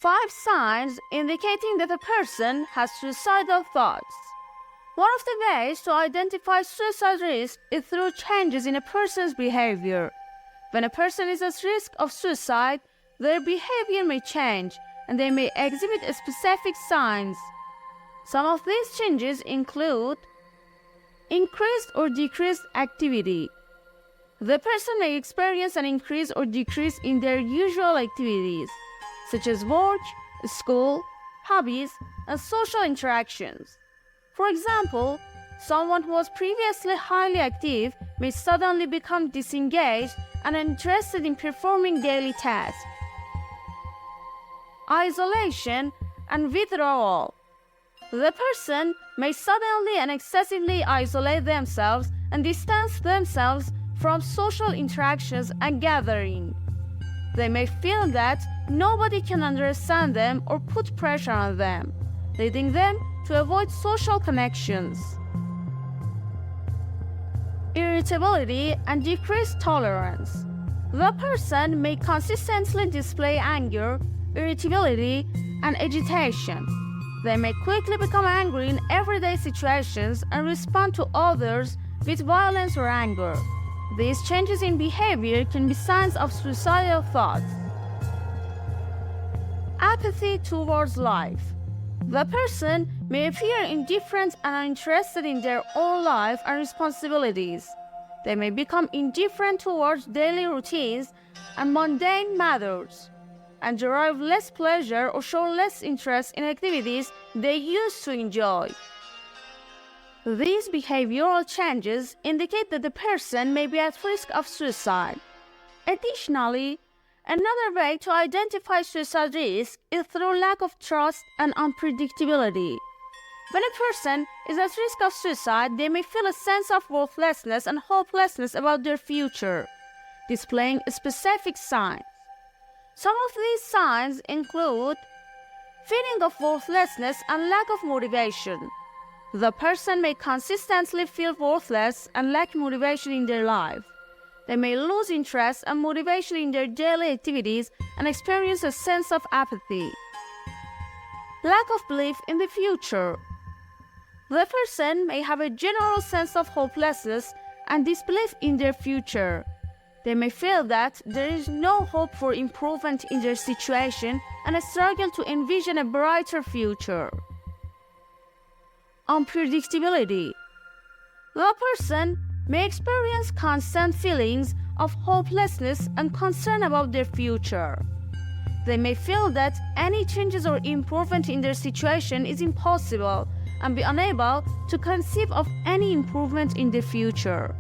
5 signs indicating that a person has suicidal thoughts. One of the ways to identify suicide risk is through changes in a person's behavior. When a person is at risk of suicide, their behavior may change and they may exhibit specific signs. Some of these changes include increased or decreased activity. The person may experience an increase or decrease in their usual activities, such as work, school, hobbies, and social interactions. For example, someone who was previously highly active may suddenly become disengaged and uninterested in performing daily tasks. Isolation and withdrawal. The person may suddenly and excessively isolate themselves and distance themselves from social interactions and gatherings. They may feel that nobody can understand them or put pressure on them, leading them to avoid social connections. Irritability and decreased tolerance. The person may consistently display anger, irritability, and agitation. They may quickly become angry in everyday situations and respond to others with violence or anger. These changes in behavior can be signs of suicidal thoughts. Apathy towards life. The person may appear indifferent and uninterested in their own life and responsibilities. They may become indifferent towards daily routines and mundane matters, and derive less pleasure or show less interest in activities they used to enjoy. These behavioral changes indicate that the person may be at risk of suicide. Additionally, another way to identify suicide risk is through lack of trust and unpredictability. When a person is at risk of suicide, they may feel a sense of worthlessness and hopelessness about their future, displaying specific signs. Some of these signs include feeling of worthlessness and lack of motivation. The person may consistently feel worthless and lack motivation in their life. They may lose interest and motivation in their daily activities and experience a sense of apathy. Lack of belief in the future. The person may have a general sense of hopelessness and disbelief in their future. They may feel that there is no hope for improvement in their situation and struggle to envision a brighter future. Unpredictability. The person may experience constant feelings of hopelessness and concern about their future. They may feel that any changes or improvement in their situation is impossible and be unable to conceive of any improvement in the future.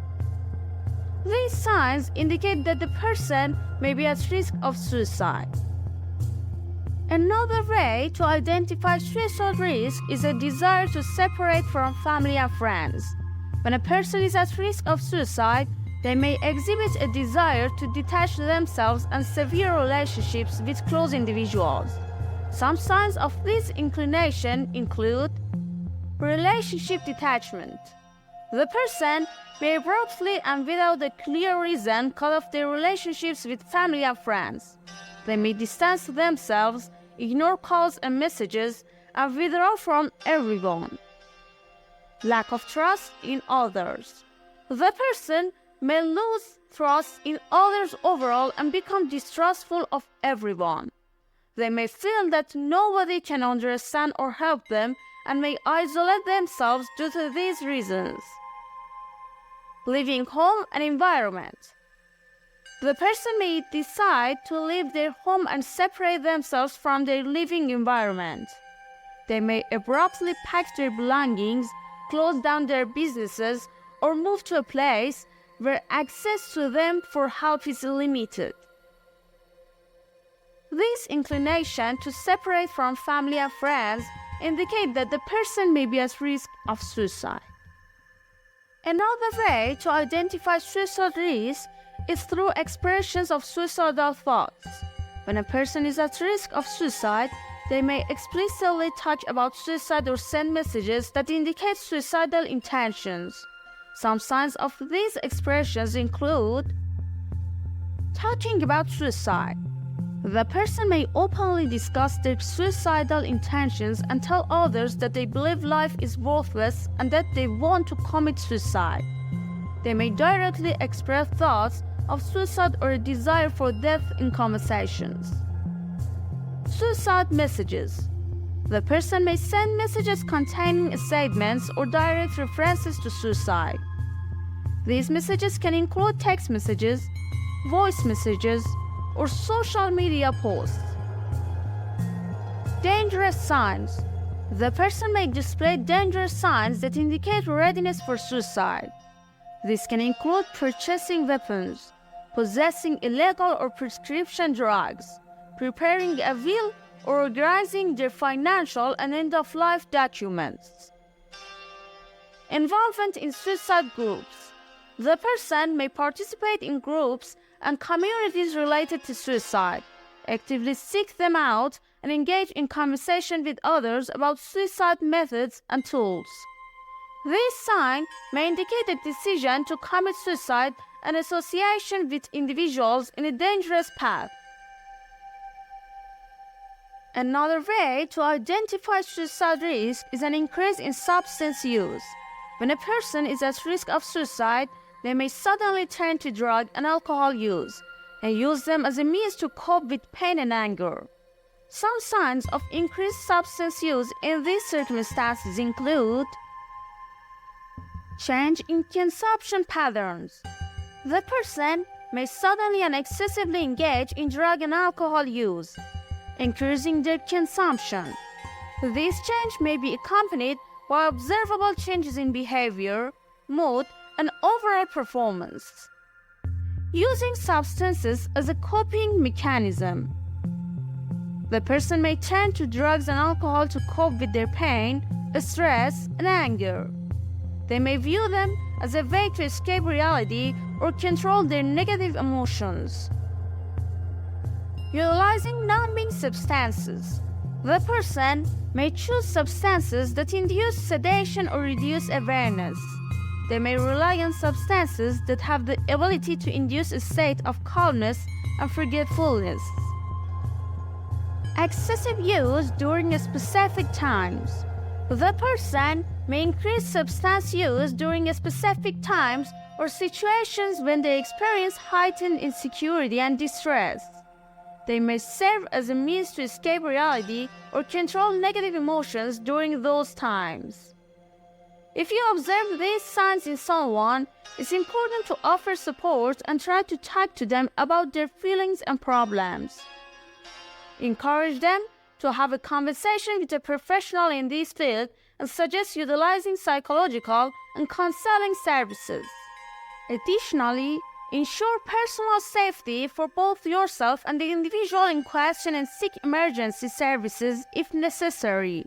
These signs indicate that the person may be at risk of suicide. Another way to identify suicide risk is a desire to separate from family and friends. When a person is at risk of suicide, they may exhibit a desire to detach themselves and severe relationships with close individuals. Some signs of this inclination include relationship detachment. The person may abruptly and without a clear reason cut off their relationships with family and friends. They may distance themselves, ignore calls and messages, and withdraw from everyone. Lack of trust in others. The person may lose trust in others overall and become distrustful of everyone. They may feel that nobody can understand or help them and may isolate themselves due to these reasons. Leaving home and environment. The person may decide to leave their home and separate themselves from their living environment. They may abruptly pack their belongings, close down their businesses, or move to a place where access to them for help is limited. This inclination to separate from family and friends indicate that the person may be at risk of suicide. Another way to identify suicide risk is through expressions of suicidal thoughts. When a person is at risk of suicide, they may explicitly talk about suicide or send messages that indicate suicidal intentions. Some signs of these expressions include talking about suicide. The person may openly discuss their suicidal intentions and tell others that they believe life is worthless and that they want to commit suicide. They may directly express thoughts of suicide or a desire for death in conversations. Suicide messages. The person may send messages containing statements or direct references to suicide. These messages can include text messages, voice messages, or social media posts. Dangerous signs. The person may display dangerous signs that indicate readiness for suicide. This can include purchasing weapons, possessing illegal or prescription drugs, preparing a will, or organizing their financial and end-of-life documents. Involvement in suicide groups. The person may participate in groups and communities related to suicide, actively seek them out, and engage in conversation with others about suicide methods and tools. This sign may indicate a decision to commit suicide and association with individuals in a dangerous path. Another way to identify suicide risk is an increase in substance use. When a person is at risk of suicide, they may suddenly turn to drug and alcohol use and use them as a means to cope with pain and anger. Some signs of increased substance use in these circumstances include change in consumption patterns. The person may suddenly and excessively engage in drug and alcohol use, increasing their consumption. This change may be accompanied by observable changes in behavior, mood, and overall performance. Using substances as a coping mechanism. The person may turn to drugs and alcohol to cope with their pain, stress, and anger. They may view them as a way to escape reality or control their negative emotions. Utilizing numbing substances. The person may choose substances that induce sedation or reduce awareness. They may rely on substances that have the ability to induce a state of calmness and forgetfulness. Excessive use during specific times. The person may increase substance use during specific times or situations when they experience heightened insecurity and distress. They may serve as a means to escape reality or control negative emotions during those times. If you observe these signs in someone, it's important to offer support and try to talk to them about their feelings and problems. Encourage them to have a conversation with a professional in this field and suggest utilizing psychological and counseling services. Additionally, ensure personal safety for both yourself and the individual in question and seek emergency services if necessary.